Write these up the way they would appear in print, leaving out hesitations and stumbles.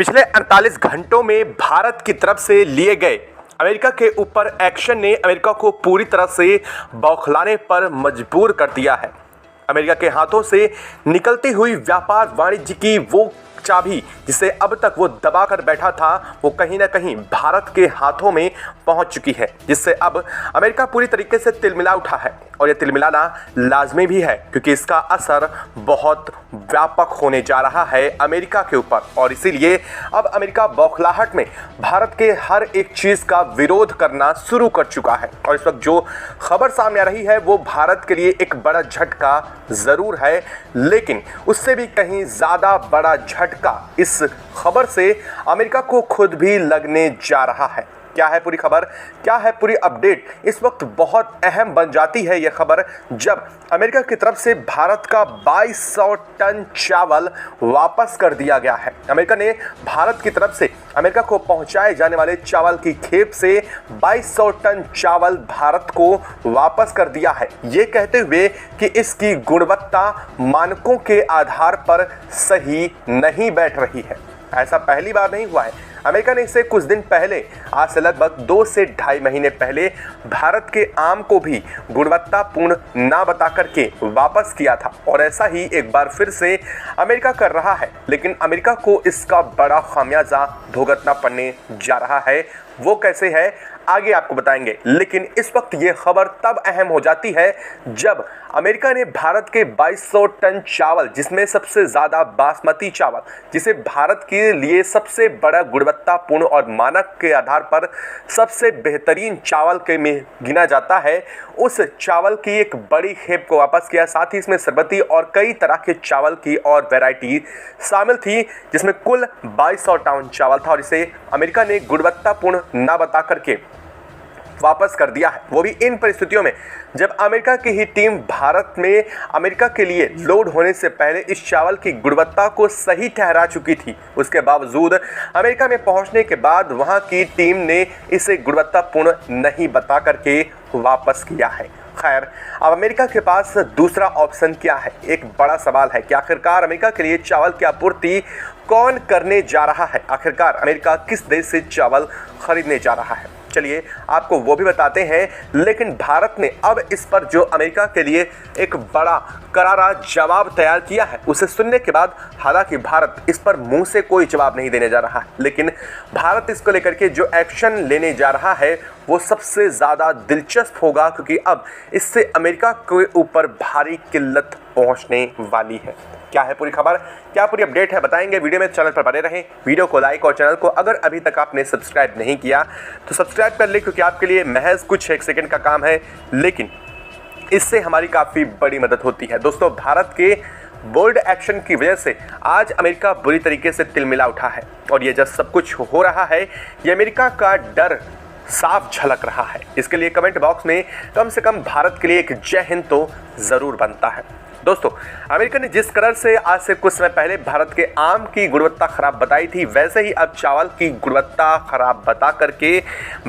पिछले 48 घंटों में भारत की तरफ से लिए गए अमेरिका के ऊपर एक्शन ने अमेरिका को पूरी तरह से बौखलाने पर मजबूर कर दिया है। अमेरिका के हाथों से निकलती हुई व्यापार वाणिज्य की वो चाबी जिसे अब तक वो दबा कर बैठा था, वो कहीं ना कहीं भारत के हाथों में पहुंच चुकी है, जिससे अब अमेरिका पूरी तरीके से तिलमिला उठा है। और ये तिलमिलाना लाजमी भी है क्योंकि इसका असर बहुत व्यापक होने जा रहा है अमेरिका के ऊपर। और इसीलिए अब अमेरिका बौखलाहट में भारत के हर एक चीज़ का विरोध करना शुरू कर चुका है। और इस वक्त जो खबर सामने आ रही है वो भारत के लिए एक बड़ा झटका ज़रूर है, लेकिन उससे भी कहीं ज़्यादा बड़ा झटका इस खबर से अमेरिका को खुद भी लगने जा रहा है। क्या है पूरी खबर, क्या है पूरी अपडेट? इस वक्त बहुत अहम बन जाती है यह खबर जब अमेरिका की तरफ से भारत का 2200 टन चावल वापस कर दिया गया है। अमेरिका ने भारत की तरफ से अमेरिका को पहुंचाए जाने वाले चावल की खेप से 2200 टन चावल भारत को वापस कर दिया है, ये कहते हुए कि इसकी गुणवत्ता मानकों के आधार पर सही नहीं बैठ रही है। ऐसा पहली बार नहीं हुआ है। अमेरिका ने इसे कुछ दिन पहले, आज से लगभग 2 से ढाई महीने पहले, भारत के आम को भी गुणवत्तापूर्ण ना बता करके वापस किया था। और ऐसा ही एक बार फिर से अमेरिका कर रहा है, लेकिन अमेरिका को इसका बड़ा खामियाजा भुगतना पड़ने जा रहा है। वो कैसे है आगे आपको बताएंगे, लेकिन इस वक्त ये खबर तब अहम हो जाती है जब अमेरिका ने भारत के 2200 टन चावल, जिसमें सबसे ज़्यादा बासमती चावल, जिसे भारत के लिए सबसे बड़ा गुणवत्तापूर्ण और मानक के आधार पर सबसे बेहतरीन चावल के में गिना जाता है, उस चावल की एक बड़ी खेप को वापस किया। साथ ही इसमें सरबती और कई तरह के चावल की और वैरायटी शामिल थी, जिसमें कुल 2200 टन चावल था। और इसे अमेरिका ने गुणवत्तापूर्ण ना बता करके वापस कर दिया है, वो भी इन परिस्थितियों में जब अमेरिका की ही टीम भारत में अमेरिका के लिए लोड होने से पहले इस चावल की गुणवत्ता को सही ठहरा चुकी थी। उसके बावजूद अमेरिका में पहुंचने के बाद वहां की टीम ने इसे गुणवत्तापूर्ण नहीं बता करके वापस किया है। खैर, अब अमेरिका के पास दूसरा ऑप्शन क्या है, एक बड़ा सवाल है कि आखिरकार अमेरिका के लिए चावल की आपूर्ति कौन करने जा रहा है? आखिरकार अमेरिका किस देश से चावल खरीदने जा रहा है? चलिए आपको वो भी बताते हैं। लेकिन भारत ने अब इस पर जो अमेरिका के लिए एक बड़ा करारा जवाब तैयार किया है, उसे सुनने के बाद, हालांकि भारत इस पर मुंह से कोई जवाब नहीं देने जा रहा है, लेकिन भारत इसको लेकर के जो एक्शन लेने जा रहा है वो सबसे ज़्यादा दिलचस्प होगा, क्योंकि अब इससे अमेरिका के ऊपर भारी किल्लत पहुंचने वाली है। क्या है पूरी खबर, क्या पूरी अपडेट है, बताएंगे। वीडियो में चैनल पर बने रहें, वीडियो को लाइक और चैनल को अगर अभी तक आपने सब्सक्राइब नहीं किया तो सब्सक्राइब कर ले, क्योंकि आपके लिए महज कुछ एक सेकंड का काम है, लेकिन इससे हमारी काफ़ी बड़ी मदद होती है। दोस्तों, भारत के बोल्ड एक्शन की वजह से आज अमेरिका बुरी तरीके से तिलमिला उठा है। और ये जब सब कुछ हो रहा है, ये अमेरिका का डर साफ झलक रहा है। इसके लिए कमेंट बॉक्स में कम से कम भारत के लिए एक जय हिंद तो ज़रूर बनता है। दोस्तों, अमेरिका ने जिस कदर से आज से कुछ समय पहले भारत के आम की गुणवत्ता खराब बताई थी, वैसे ही अब चावल की गुणवत्ता खराब बता करके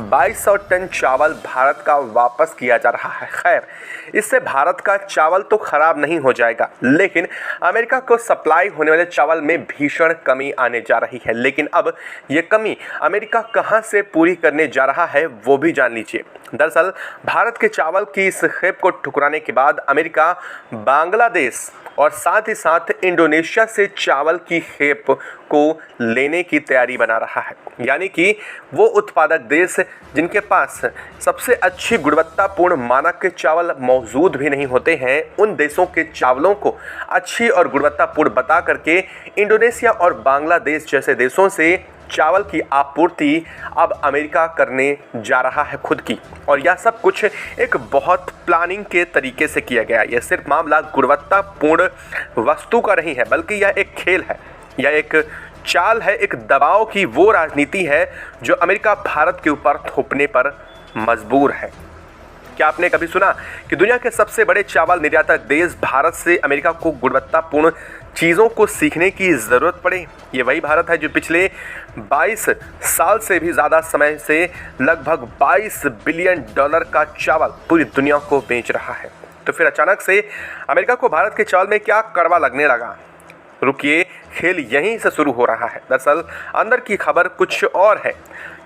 2200 टन चावल भारत का वापस किया जा रहा है। खैर, इससे भारत का चावल तो खराब नहीं हो जाएगा, लेकिन अमेरिका को सप्लाई होने वाले चावल में भीषण कमी आने जा रही है। लेकिन अब ये कमी अमेरिका कहां से पूरी करने जा रहा है वो भी जान लीजिए। दरअसल भारत के चावल की इस खेप को ठुकराने के बाद अमेरिका बांग्लादेश और साथ ही साथ इंडोनेशिया से चावल की खेप को लेने की तैयारी बना रहा है। यानी कि वो उत्पादक देश जिनके पास सबसे अच्छी गुणवत्तापूर्ण मानक के चावल मौजूद भी नहीं होते हैं, उन देशों के चावलों को अच्छी और गुणवत्तापूर्ण बता करके इंडोनेशिया और बांग्लादेश जैसे देशों से चावल की आपूर्ति अब अमेरिका करने जा रहा है खुद की। और यह सब कुछ एक बहुत प्लानिंग के तरीके से किया गया। यह सिर्फ मामला गुणवत्तापूर्ण वस्तु का नहीं है, बल्कि यह एक खेल है, यह एक चाल है, एक दबाव की वो राजनीति है जो अमेरिका भारत के ऊपर थोपने पर मजबूर है। क्या आपने कभी सुना कि दुनिया के सबसे बड़े चावल निर्यातक देश भारत से अमेरिका को गुणवत्तापूर्ण चीज़ों को सीखने की ज़रूरत पड़े? ये वही भारत है जो पिछले 22 साल से भी ज़्यादा समय से लगभग $22 बिलियन का चावल पूरी दुनिया को बेच रहा है। तो फिर अचानक से अमेरिका को भारत के चावल में क्या कड़वा लगने लगा? रुकिए, खेल यहीं से शुरू हो रहा है। दरअसल अंदर की खबर कुछ और है।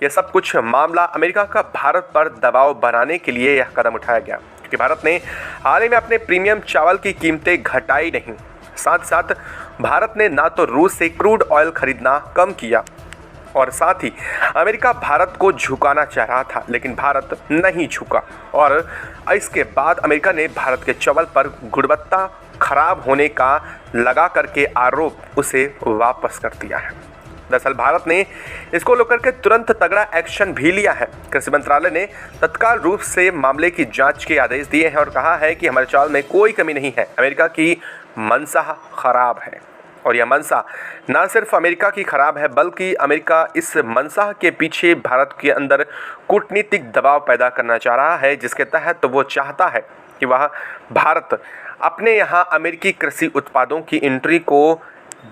यह सब कुछ मामला अमेरिका का भारत पर दबाव बनाने के लिए यह कदम उठाया गया, क्योंकि भारत ने हाल ही में अपने प्रीमियम चावल की कीमतें घटाई नहीं। साथ साथ भारत ने ना तो रूस से क्रूड ऑयल खरीदना कम किया और साथ ही अमेरिका भारत को झुकाना चाह रहा था, लेकिन भारत नहीं झुका और इसके बाद अमेरिका ने भारत के चावल पर गुणवत्ता खराब होने का लगा करके आरोप उसे वापस कर दिया है। दरअसल भारत ने इसको लेकर के तुरंत तगड़ा एक्शन भी लिया है। कृषि मंत्रालय ने तत्काल रूप से मामले की जांच के आदेश दिए हैं और कहा है कि हमारे चावल में कोई कमी नहीं है, अमेरिका की मंशा खराब है। और यह मंशा न सिर्फ अमेरिका की खराब है, बल्कि अमेरिका इस मंशा के पीछे भारत के अंदर कूटनीतिक दबाव पैदा करना चाह रहा है, जिसके तहत वो चाहता है कि वह भारत अपने यहाँ अमेरिकी कृषि उत्पादों की एंट्री को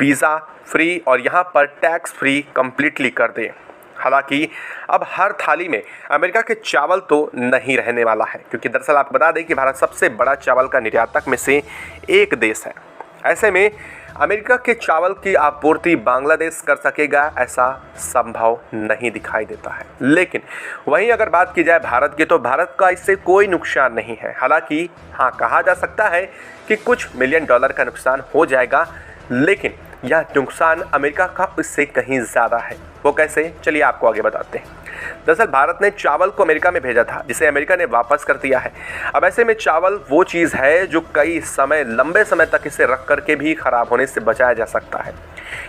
वीज़ा फ्री और यहाँ पर टैक्स फ्री कम्प्लीटली कर दे। हालांकि अब हर थाली में अमेरिका के चावल तो नहीं रहने वाला है, क्योंकि दरअसल आपको बता दें कि भारत सबसे बड़ा चावल का निर्यातक में से एक देश है। ऐसे में अमेरिका के चावल की आपूर्ति बांग्लादेश कर सकेगा, ऐसा संभव नहीं दिखाई देता है। लेकिन वहीं अगर बात की जाए भारत की, तो भारत का इससे कोई नुकसान नहीं है। हालांकि हाँ, कहा जा सकता है कि कुछ $मिलियन का नुकसान हो जाएगा, लेकिन यह नुकसान अमेरिका का इससे कहीं ज़्यादा है। वो कैसे, चलिए आपको आगे बताते हैं। दरअसल भारत ने चावल को अमेरिका में भेजा था, जिसे अमेरिका ने वापस कर दिया है। अब ऐसे में चावल वो चीज़ है जो लंबे समय तक इसे रख करके भी ख़राब होने से बचाया जा सकता है,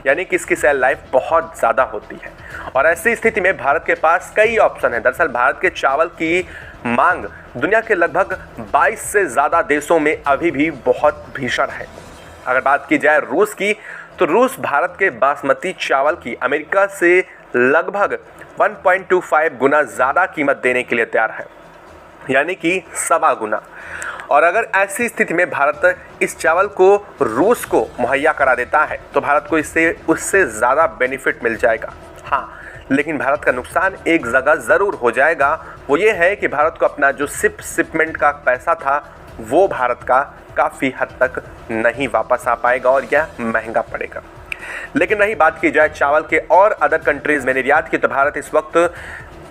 यानी कि इसकी सेल लाइफ बहुत ज़्यादा होती है। और ऐसी स्थिति में भारत के पास कई ऑप्शन है। दरअसल भारत के चावल की मांग दुनिया के लगभग 22 से ज़्यादा देशों में अभी भी बहुत भीषण है। अगर बात की जाए रूस की, तो रूस भारत के बासमती चावल की अमेरिका से लगभग 1.25 गुना ज़्यादा कीमत देने के लिए तैयार है, यानी कि 1.25 गुना। और अगर ऐसी स्थिति में भारत इस चावल को रूस को मुहैया करा देता है, तो भारत को इससे उससे ज़्यादा बेनिफिट मिल जाएगा। हाँ, लेकिन भारत का नुकसान एक जगह ज़रूर हो जाएगा। वो ये है कि भारत को अपना जो शिपमेंट का पैसा था, वो भारत का काफ़ी हद तक नहीं वापस आ पाएगा और यह महंगा पड़ेगा। लेकिन नहीं बात की जाए चावल के और अदर कंट्रीज़ में निर्यात की, तो भारत इस वक्त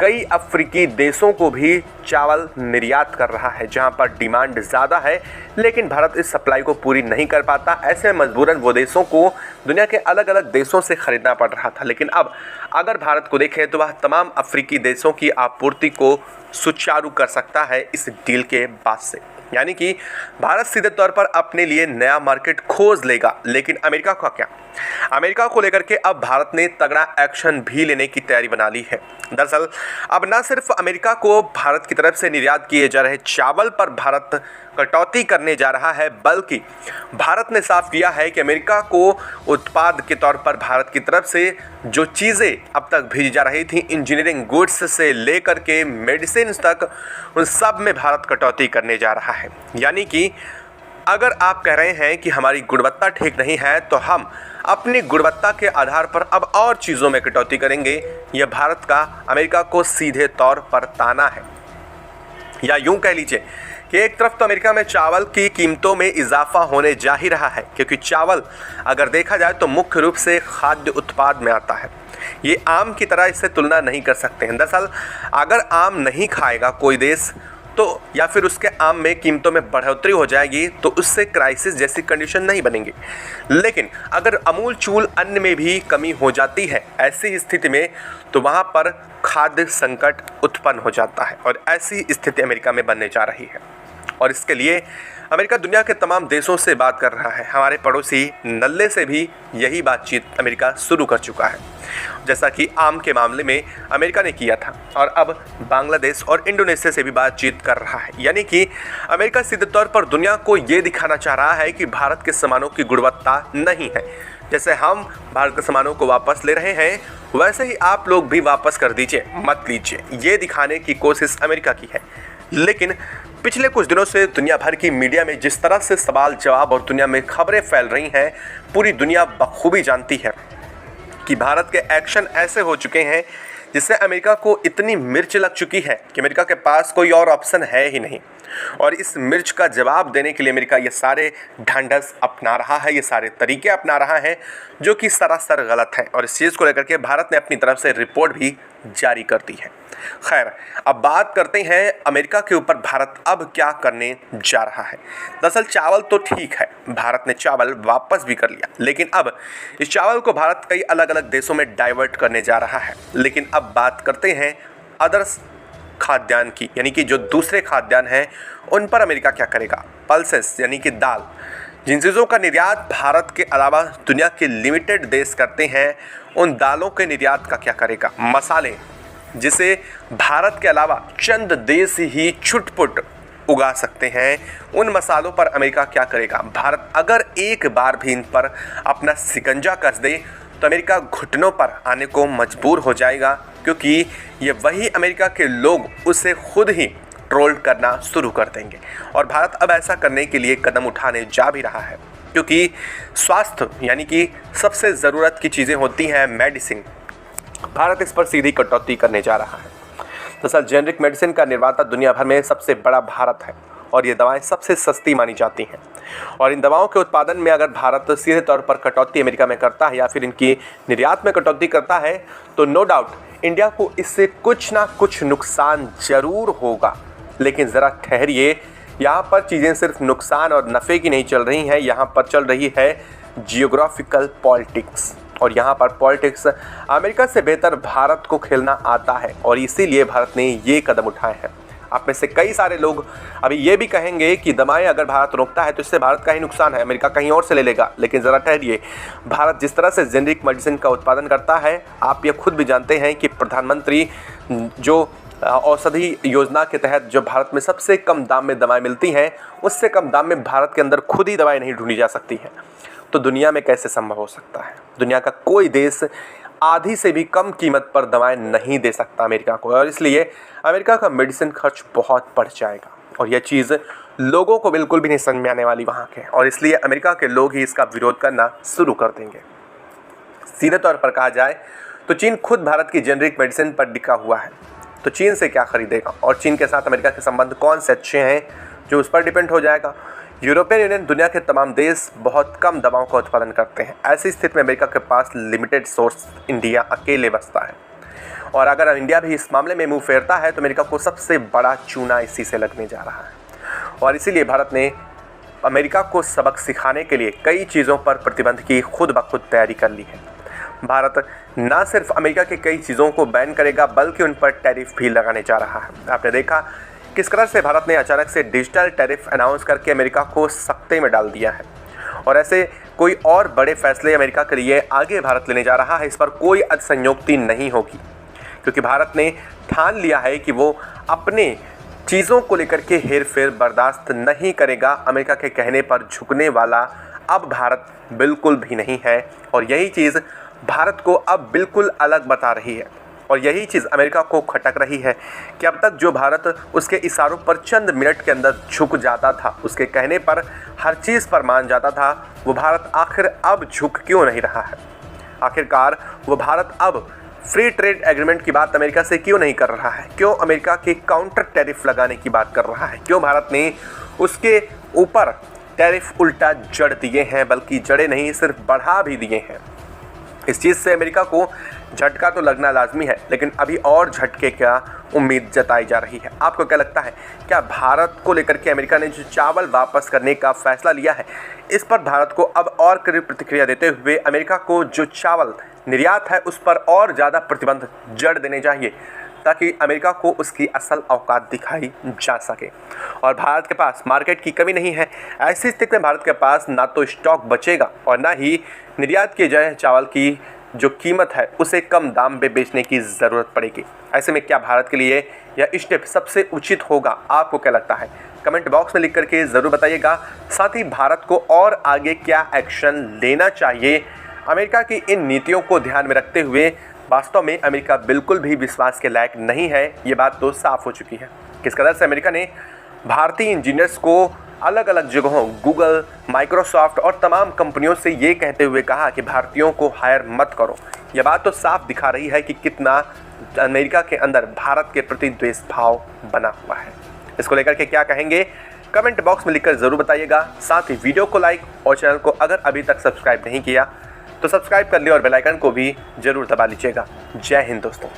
कई अफ्रीकी देशों को भी चावल निर्यात कर रहा है, जहां पर डिमांड ज़्यादा है, लेकिन भारत इस सप्लाई को पूरी नहीं कर पाता। ऐसे में मजबूरन वो देशों को दुनिया के अलग अलग देशों से ख़रीदना पड़ रहा था। लेकिन अब अगर भारत को देखें, तो वह तमाम अफ्रीकी देशों की आपूर्ति को सुचारू कर सकता है इस डील के बाद से, यानी कि भारत सीधे तौर पर अपने लिए नया मार्केट खोज लेगा। लेकिन अमेरिका का क्या? अमेरिका को लेकर के अब भारत ने तगड़ा एक्शन भी लेने की तैयारी बना ली है। दरअसल अब न सिर्फ अमेरिका को भारत की तरफ से निर्यात किए जा रहे चावल पर भारत कटौती करने जा रहा है, बल्कि भारत ने साफ किया है कि अमेरिका को उत्पाद के तौर पर भारत की तरफ से जो चीज़ें अब तक भेजी जा रही थी, इंजीनियरिंग गुड्स से लेकर के मेडिसिन तक, उन सब में भारत कटौती करने जा रहा है। यानी कि अगर आप कह रहे हैं कि हमारी गुणवत्ता ठीक नहीं है, तो हम अपनी गुणवत्ता के आधार पर अब और चीज़ों में कटौती करेंगे। यह भारत का अमेरिका को सीधे तौर पर ताना है। या यूं कह लीजिए कि एक तरफ तो अमेरिका में चावल की कीमतों में इजाफा होने जा ही रहा है, क्योंकि चावल अगर देखा जाए तो मुख्य रूप से खाद्य उत्पाद में आता है। ये आम की तरह इससे तुलना नहीं कर सकते हैं। दरअसल अगर आम नहीं खाएगा कोई देश, तो या फिर उसके आम में कीमतों में बढ़ोतरी हो जाएगी, तो उससे क्राइसिस जैसी कंडीशन नहीं बनेंगी। लेकिन अगर अमूल चूल अन्न में भी कमी हो जाती है, ऐसी स्थिति में तो वहाँ पर खाद्य संकट उत्पन्न हो जाता है, और ऐसी स्थिति अमेरिका में बनने जा रही है। और इसके लिए अमेरिका दुनिया के तमाम देशों से बात कर रहा है। हमारे पड़ोसी नल्ले से भी यही बातचीत अमेरिका शुरू कर चुका है, जैसा कि आम के मामले में अमेरिका ने किया था, और अब बांग्लादेश और इंडोनेशिया से भी बातचीत कर रहा है। यानी कि अमेरिका सीधे तौर पर दुनिया को ये दिखाना चाह रहा है कि भारत के सामानों की गुणवत्ता नहीं है। जैसे हम भारत के सामानों को वापस ले रहे हैं, वैसे ही आप लोग भी वापस कर दीजिए, मत लीजिए। ये दिखाने की कोशिश अमेरिका की है। लेकिन पिछले कुछ दिनों से दुनिया भर की मीडिया में जिस तरह से सवाल जवाब और दुनिया में खबरें फैल रही हैं, पूरी दुनिया बखूबी जानती है कि भारत के एक्शन ऐसे हो चुके हैं जिससे अमेरिका को इतनी मिर्च लग चुकी है कि अमेरिका के पास कोई और ऑप्शन है ही नहीं। और इस मिर्च का जवाब देने के लिए अमेरिका ये सारे ढांढस अपना रहा है, ये सारे तरीके अपना रहा है जो कि सरासर गलत है। और इस चीज़ को लेकर के भारत ने अपनी तरफ से रिपोर्ट भी जारी कर दी है। खैर, अब बात करते हैं अमेरिका के ऊपर भारत अब क्या करने जा रहा है। दरअसल चावल तो ठीक है, भारत ने चावल वापस भी कर लिया, लेकिन अब इस चावल को भारत कई अलग अलग देशों में डाइवर्ट करने जा रहा है। लेकिन अब बात करते हैं अदर्स खाद्यान्न की, यानी कि जो दूसरे खाद्यान्न हैं उन पर अमेरिका क्या करेगा। पल्सेस यानी कि दाल, जिन चीज़ों का निर्यात भारत के अलावा दुनिया के लिमिटेड देश करते हैं, उन दालों के निर्यात का क्या करेगा। मसाले, जिसे भारत के अलावा चंद देश ही छुटपुट उगा सकते हैं, उन मसालों पर अमेरिका क्या करेगा। भारत अगर एक बार भी इन पर अपना शिकंजा कस दे तो अमेरिका घुटनों पर आने को मजबूर हो जाएगा, क्योंकि ये वही अमेरिका के लोग उसे खुद ही ट्रोल करना शुरू कर देंगे। और भारत अब ऐसा करने के लिए कदम उठाने जा भी रहा है, क्योंकि स्वास्थ्य यानी कि सबसे ज़रूरत की चीज़ें होती हैं मेडिसिन, भारत इस पर सीधी कटौती करने जा रहा है। दरअसल जेनरिक मेडिसिन का निर्माता दुनिया भर में सबसे बड़ा भारत है और ये दवाएं सबसे सस्ती मानी जाती हैं। और इन दवाओं के उत्पादन में अगर भारत सीधे तौर पर कटौती अमेरिका में करता है या फिर इनकी निर्यात में कटौती करता है तो नो डाउट इंडिया को इससे कुछ ना कुछ नुकसान जरूर होगा। लेकिन ज़रा ठहरिए, यहाँ पर चीज़ें सिर्फ नुकसान और नफ़े की नहीं चल रही हैं, यहाँ पर चल रही है जियोग्राफिकल पॉलिटिक्स। और यहाँ पर पॉलिटिक्स अमेरिका से बेहतर भारत को खेलना आता है और इसीलिए भारत ने ये कदम उठाए हैं। आप में से कई सारे लोग अभी ये भी कहेंगे कि दवाएं अगर भारत रोकता है तो इससे भारत का ही नुकसान है, अमेरिका कहीं और से ले लेगा। लेकिन ज़रा ठहरिए, भारत जिस तरह से जेनरिक मेडिसिन का उत्पादन करता है, आप ये खुद भी जानते हैं कि प्रधानमंत्री जो औषधि योजना के तहत जो भारत में सबसे कम दाम में दवाएं मिलती हैं, उससे कम दाम में भारत के अंदर खुद ही दवाएं नहीं ढूंढी जा सकती हैं। तो दुनिया में कैसे संभव हो सकता है। दुनिया का कोई देश आधी से भी कम कीमत पर दवाएं नहीं दे सकता अमेरिका को, और इसलिए अमेरिका का मेडिसिन खर्च बहुत बढ़ जाएगा। और यह चीज़ लोगों को बिल्कुल भी नहीं समझ में आने वाली वहाँ के, और इसलिए अमेरिका के लोग ही इसका विरोध करना शुरू कर देंगे। सीधे तौर पर कहा जाए तो चीन खुद भारत की जेनरिक मेडिसिन पर टिका हुआ है, तो चीन से क्या खरीदेगा। और चीन के साथ अमेरिका के संबंध कौन से अच्छे हैं जो उस पर डिपेंड हो जाएगा। यूरोपियन यूनियन, दुनिया के तमाम देश बहुत कम दवाओं का उत्पादन करते हैं। ऐसी स्थिति में अमेरिका के पास लिमिटेड सोर्स इंडिया अकेले बचता है, और अगर इंडिया भी इस मामले में मुंह फेरता है तो अमेरिका को सबसे बड़ा चूना इसी से लगने जा रहा है। और इसीलिए भारत ने अमेरिका को सबक सिखाने के लिए कई चीज़ों पर प्रतिबंध की खुद ब खुद तैयारी कर ली है। भारत न सिर्फ अमेरिका की कई चीज़ों को बैन करेगा बल्कि उन पर टैरिफ भी लगाने जा रहा है। आपने देखा किस तरह से भारत ने अचानक से डिजिटल टैरिफ अनाउंस करके अमेरिका को सख्ते में डाल दिया है, और ऐसे कोई और बड़े फैसले अमेरिका के लिए आगे भारत लेने जा रहा है। इस पर कोई अतिसंयोक्ति नहीं होगी, क्योंकि भारत ने ठान लिया है कि वो अपने चीज़ों को लेकर के हेरफेर बर्दाश्त नहीं करेगा। अमेरिका के कहने पर झुकने वाला अब भारत बिल्कुल भी नहीं है, और यही चीज़ भारत को अब बिल्कुल अलग बता रही है। और यही चीज़ अमेरिका को खटक रही है कि अब तक जो भारत उसके इशारों पर चंद मिनट के अंदर झुक जाता था, उसके कहने पर हर चीज़ पर मान जाता था, वो भारत आखिर अब झुक क्यों नहीं रहा है। आखिरकार वो भारत अब फ्री ट्रेड एग्रीमेंट की बात अमेरिका से क्यों नहीं कर रहा है, क्यों अमेरिका के काउंटर टैरिफ लगाने की बात कर रहा है, क्यों भारत ने उसके ऊपर टैरिफ उल्टा जड़ दिए हैं, बल्कि जड़े नहीं सिर्फ बढ़ा भी दिए हैं। इस चीज़ से अमेरिका को झटका तो लगना लाजमी है, लेकिन अभी और झटके क्या उम्मीद जताई जा रही है। आपको क्या लगता है, क्या भारत को लेकर के अमेरिका ने जो चावल वापस करने का फैसला लिया है, इस पर भारत को अब और कड़ी प्रतिक्रिया देते हुए अमेरिका को जो चावल निर्यात है उस पर और ज़्यादा प्रतिबंध जड़ देने चाहिए, ताकि अमेरिका को उसकी असल औकात दिखाई जा सके। और भारत के पास मार्केट की कमी नहीं है। ऐसी स्थिति में भारत के पास ना तो स्टॉक बचेगा और ना ही निर्यात किए जाए चावल की जो कीमत है उसे कम दाम में बेचने की ज़रूरत पड़ेगी। ऐसे में क्या भारत के लिए यह स्टेप सबसे उचित होगा? आपको क्या लगता है? कमेंट बॉक्स में लिख करके ज़रूर बताइएगा। साथ ही भारत को और आगे क्या एक्शन लेना चाहिए अमेरिका की इन नीतियों को ध्यान में रखते हुए वास्तव में अमेरिका बिल्कुल भी विश्वास के लायक नहीं है, ये बात तो साफ हो चुकी है। किस कदर से अमेरिका ने भारतीय इंजीनियर्स को अलग अलग जगहों गूगल, माइक्रोसॉफ्ट और तमाम कंपनियों से ये कहते हुए कहा कि भारतीयों को हायर मत करो। यह बात तो साफ दिखा रही है कि कितना अमेरिका के अंदर भारत के प्रति द्वेष भाव बना हुआ है। इसको लेकर के क्या कहेंगे कमेंट बॉक्स में लिखकर ज़रूर बताइएगा। साथ ही वीडियो को लाइक और चैनल को अगर अभी तक सब्सक्राइब नहीं किया तो सब्सक्राइब कर लिया और बेल आइकन को भी ज़रूर दबा लीजिएगा। जय हिंद दोस्तों।